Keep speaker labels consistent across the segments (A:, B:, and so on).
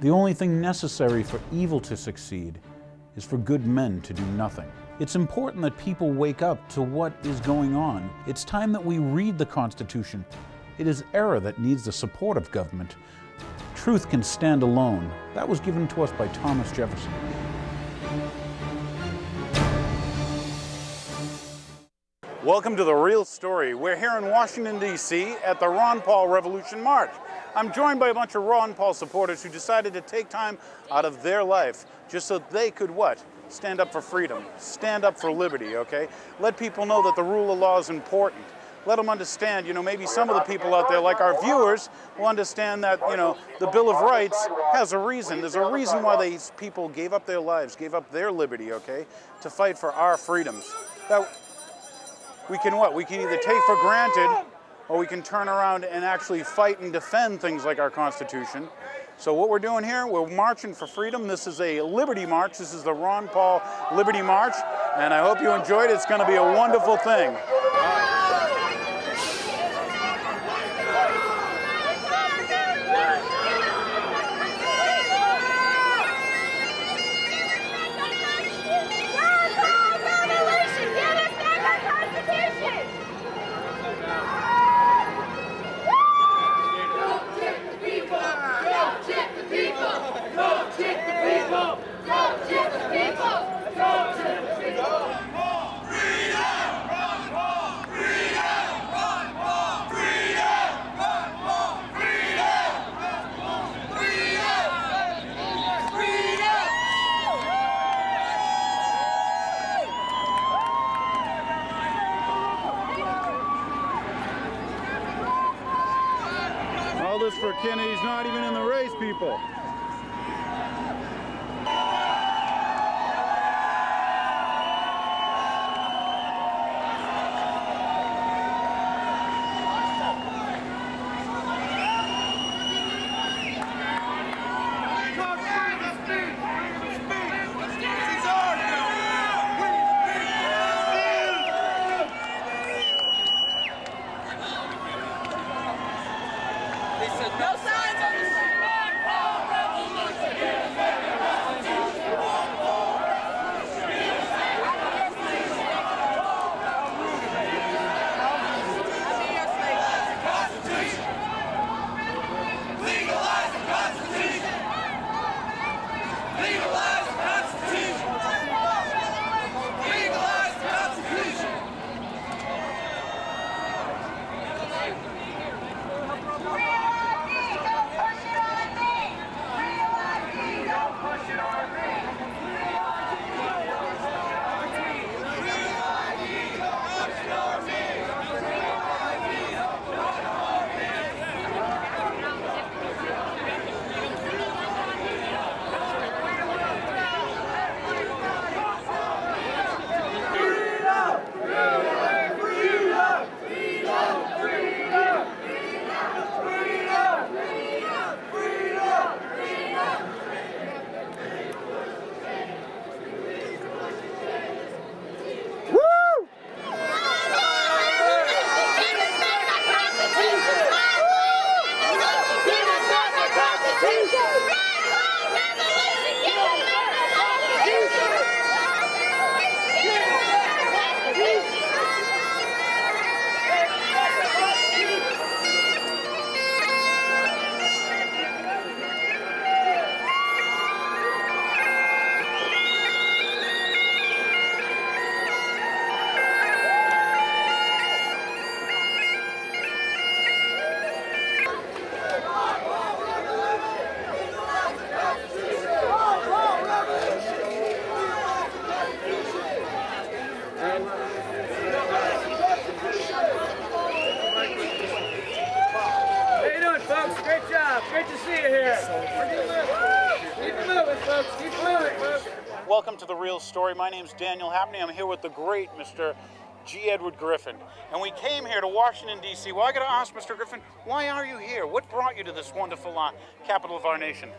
A: The only thing necessary for evil to succeed is for good men to do nothing. It's important that people wake up to what is going on. It's time that we read the Constitution. It is error that needs the support of government. Truth can stand alone. That was given to us by Thomas Jefferson. Welcome to The Real Story. We're here in Washington, D.C. at the Ron Paul Revolution March. I'm joined by a bunch of Ron Paul supporters who decided to take time out of their life just so they could what? Stand up for freedom, stand up for liberty, okay? Let people know that the rule of law is important. Let them understand, maybe some of the people out there, like our viewers, will understand that, the Bill of Rights has a reason. There's a reason why these people gave up their lives, gave up their liberty, okay, to fight for our freedoms. That we can what? We can either take for granted, or we can turn around and actually fight and defend things like our Constitution. So what we're doing here, we're marching for freedom. This is a Liberty March. This is the Ron Paul Liberty March, and I hope you enjoyed it. It's going to be a wonderful thing. All this for Kennedy's not even in the race, people. Welcome to The Real Story. My name's Daniel Hapney. I'm here with the great Mr. G. Edward Griffin. And we came here to Washington, D.C. Well, I got to ask, Mr. Griffin, why are you here? What brought you to this wonderful capital of our nation?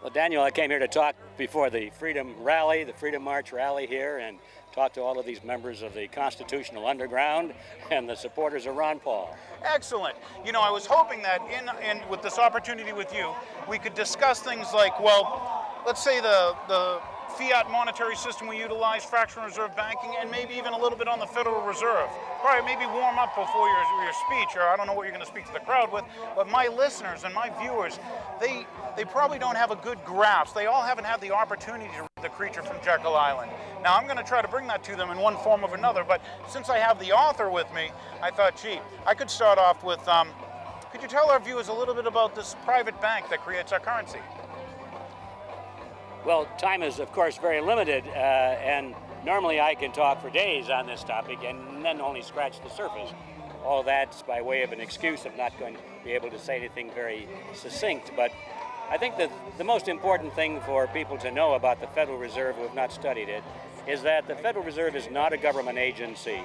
B: Well, Daniel, I came here to talk before the Freedom Rally, the Freedom March rally here, and talk to all of these members of the Constitutional Underground and the supporters of Ron Paul.
A: Excellent. You know, I was hoping that in with this opportunity with you, we could discuss things like, well, let's say the fiat monetary system we utilize, fractional reserve banking, and maybe even a little bit on the Federal Reserve. Probably maybe warm up before your speech, or I don't know what you're going to speak to the crowd with, but my listeners and my viewers, they probably don't have a good grasp. They all haven't had the opportunity to read The Creature from Jekyll Island. Now, I'm going to try to bring that to them in one form or another, but since I have the author with me, I thought, gee, I could start off with, could you tell our viewers a little bit about this private bank that creates our currency?
B: Well, time is, of course, very limited, and normally I can talk for days on this topic and then only scratch the surface. All that's by way of an excuse of not going to be able to say anything very succinct. But I think that the most important thing for people to know about the Federal Reserve who have not studied it is that the Federal Reserve is not a government agency.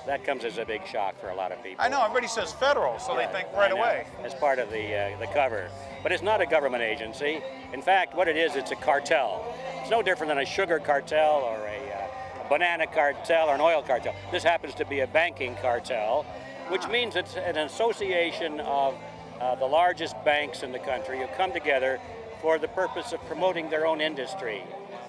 B: That comes as a big shock for a lot of people.
A: I know, everybody says federal, so they think right away.
B: As part of the cover. But it's not a government agency. In fact, what it is, it's a cartel. It's no different than a sugar cartel or a banana cartel or an oil cartel. This happens to be a banking cartel, which means it's an association of the largest banks in the country who come together for the purpose of promoting their own industry.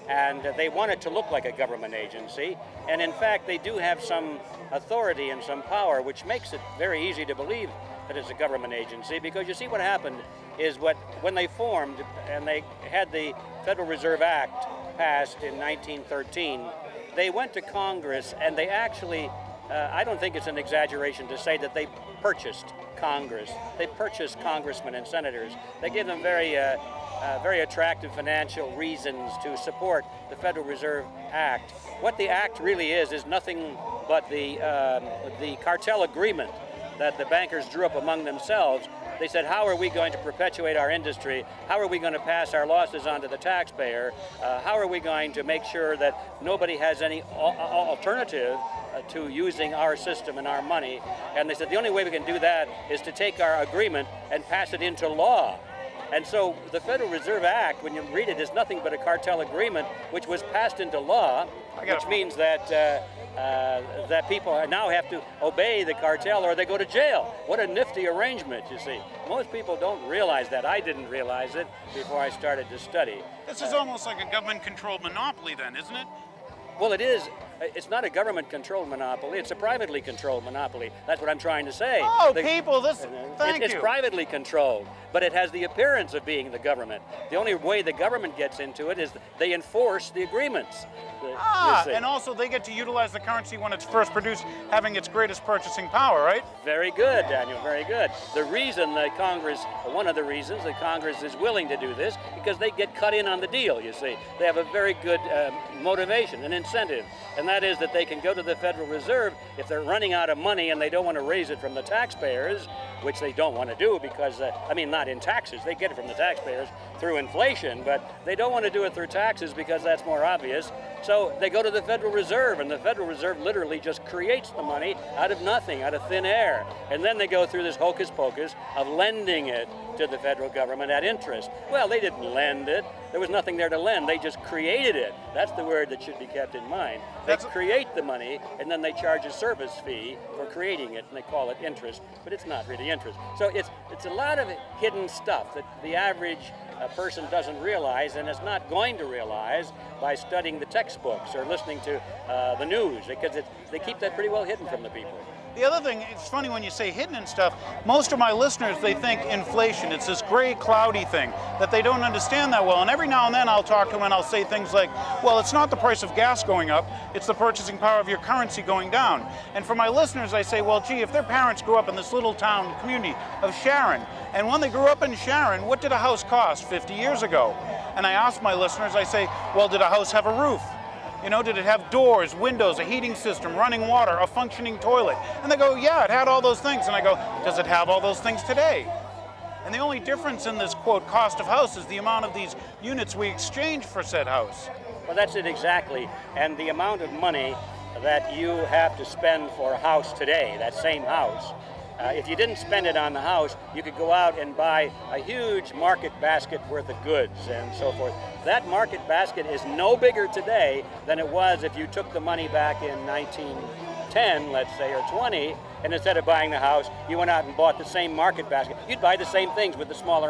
B: And they want it to look like a government agency. And in fact, they do have some authority and some power, which makes it very easy to believe that it's a government agency, because you see what happened is when they formed and they had the Federal Reserve Act passed in 1913, they went to Congress and they actually, I don't think it's an exaggeration to say that they purchased Congress. They purchased congressmen and senators. They gave them very attractive financial reasons to support the Federal Reserve Act. What the act really is nothing but the cartel agreement that the bankers drew up among themselves. They said, how are we going to perpetuate our industry? How are we going to pass our losses on to the taxpayer? How are we going to make sure that nobody has any alternative to using our system and our money? And they said, the only way we can do that is to take our agreement and pass it into law. And so the Federal Reserve Act, when you read it, is nothing but a cartel agreement which was passed into law, which means that that people now have to obey the cartel or they go to jail. What a nifty arrangement, you see. Most people don't realize that. I didn't realize it before I started to study.
A: This is almost like a government-controlled monopoly then, isn't it?
B: Well, it is. It's not a government-controlled monopoly. It's a privately controlled monopoly. That's what I'm trying to say.
A: Oh, people, thank you.
B: It's privately controlled, but it has the appearance of being the government. The only way the government gets into it is they enforce the agreements.
A: And also they get to utilize the currency when it's first produced, having its greatest purchasing power, right?
B: Very good, Daniel, very good. The reason that Congress, one of the reasons that Congress is willing to do this, because they get cut in on the deal, you see. They have a very good motivation, an incentive, and that is that they can go to the Federal Reserve if they're running out of money and they don't want to raise it from the taxpayers, which they don't want to do because, I mean, not in taxes. They get it from the taxpayers through inflation, but they don't want to do it through taxes because that's more obvious. So they go to the Federal Reserve, and the Federal Reserve literally just creates the money out of nothing, out of thin air. And then they go through this hocus pocus of lending it to the federal government at interest. Well, they didn't lend it. There was nothing there to lend. They just created it. That's the word that should be kept in mind. They create the money, and then they charge a service fee for creating it, and they call it interest, but it's not really interest. So it's a lot of hidden stuff that the average person doesn't realize and is not going to realize by studying the textbooks or listening to the news, because they keep that pretty well hidden from the people.
A: The other thing, it's funny when you say hidden and stuff, most of my listeners, they think inflation. It's this gray, cloudy thing that they don't understand that well. And every now and then I'll talk to them and I'll say things like, well, it's not the price of gas going up, it's the purchasing power of your currency going down. And for my listeners, I say, well, gee, if their parents grew up in this little town community of Sharon, and when they grew up in Sharon, what did a house cost 50 years ago? And I ask my listeners, I say, well, did a house have a roof? You know, did it have doors, windows, a heating system, running water, a functioning toilet? And they go, yeah, it had all those things. And I go, does it have all those things today? And the only difference in this, quote, cost of house is the amount of these units we exchange for said house.
B: Well, that's it exactly. And the amount of money that you have to spend for a house today, that same house, if you didn't spend it on the house, you could go out and buy a huge market basket worth of goods and so forth. That market basket is no bigger today than it was if you took the money back in 1910, let's say, or 20, and instead of buying the house, you went out and bought the same market basket. You'd buy the same things with the smaller